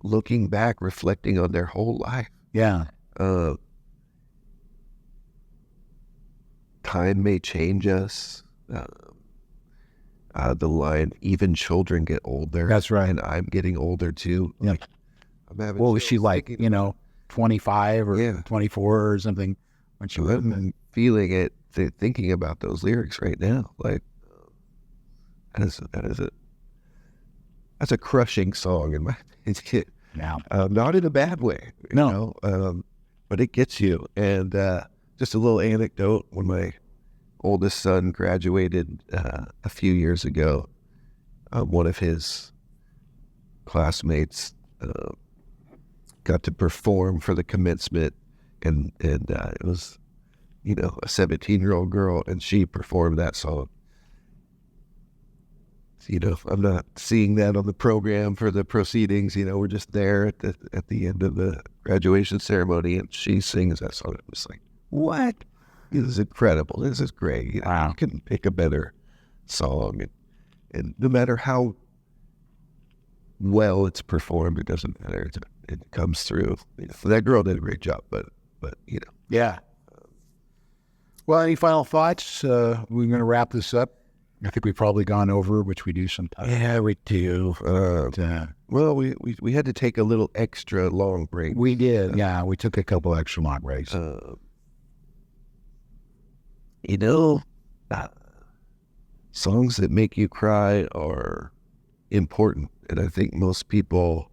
looking back, reflecting on their whole life. Yeah. Time may change us. The line, even children get older. That's right. And I'm getting older too. Yeah. Like, I'm having what was she like? 25 or 24 or something when she was feeling it, thinking about those lyrics right now. Like, that's a crushing song in my opinion. Yeah. Not in a bad way. No. But it gets you. And just a little anecdote: when my oldest son graduated a few years ago, one of his classmates got to perform for the commencement, and it was a 17-year-old girl, and she performed that song. I'm not seeing that on the program for the proceedings. We're just there at the end of the graduation ceremony, and she sings that song. It was like, what? This is incredible. This is great. Wow. You couldn't pick a better song, and no matter how well it's performed, it doesn't matter. It comes through. That girl did a great job, but Yeah. Well, any final thoughts? We're going to wrap this up. I think we've probably gone over, which we do sometimes. Yeah, we do. Well, we had to take a little extra long break. We did. Yeah, we took a couple extra long breaks. Songs that make you cry are important, and I think most people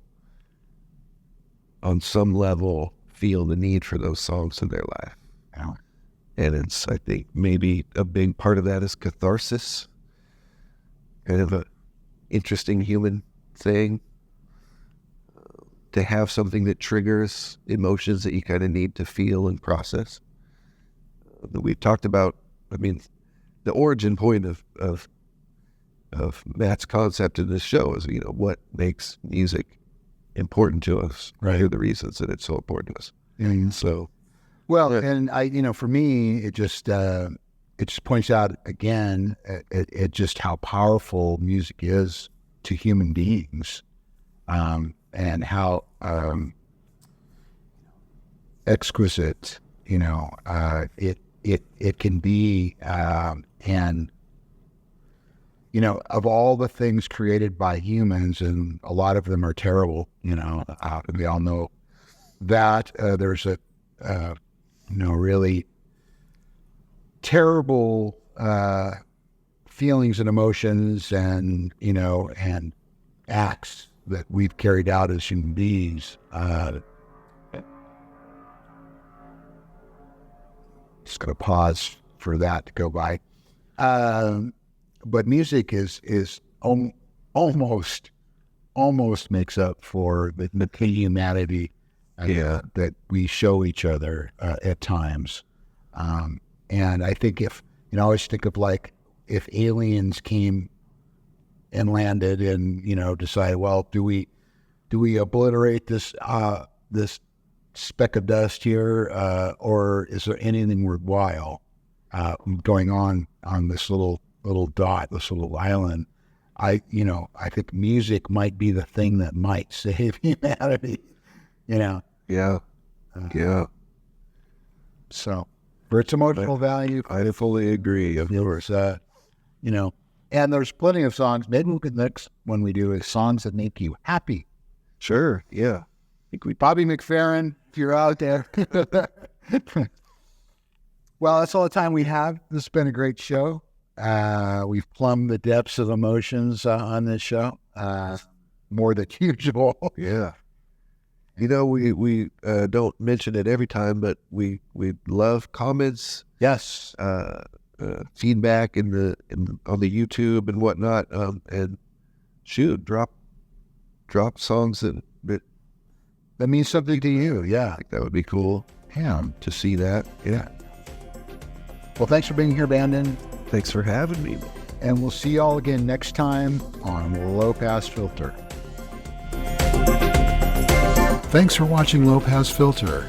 on some level feel the need for those songs in their life. Yeah. And I think maybe a big part of that is catharsis. Kind of a interesting human thing. To have something that triggers emotions that you kind of need to feel and process. We've talked about, the origin point of Matt's concept in this show is, what makes music important to us. Right. Here are the reasons that it's so important to us. Yeah. So, well, and for me, it just points out again at just how powerful music is to human beings, and how exquisite it can be, and of all the things created by humans, and a lot of them are terrible. We all know that there's a really terrible feelings and emotions, and acts that we've carried out as human beings. Just going to pause for that to go by. But music is almost makes up for the humanity that we show each other at times. And I think I always think of like if aliens came and landed and decided, well, do we obliterate this speck of dust here, or is there anything worthwhile going on this little dot, this little island? I think music might be the thing that might save humanity. Yeah. So for its emotional value, I fully agree. Of course. And there's plenty of songs. Maybe we could next one we do is songs that make you happy. Sure. Yeah. I think we Bobby McFerrin, if you're out there. Well, that's all the time we have. This has been a great show. We've plumbed the depths of emotions on this show, more than usual. Yeah. You know, we don't mention it every time, but we love comments, Yes. feedback on the YouTube and whatnot. And shoot, drop songs that means something to you. Yeah. I think that would be cool Yeah. to see that. Yeah. Well, thanks for being here, Bandon. Thanks for having me. And we'll see you all again next time on Low Pass Filter. Thanks for watching Low Pass Filter.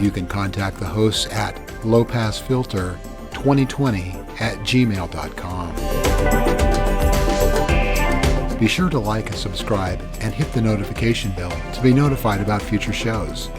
You can contact the hosts at lowpassfilter2020@gmail.com. Be sure to like and subscribe and hit the notification bell to be notified about future shows.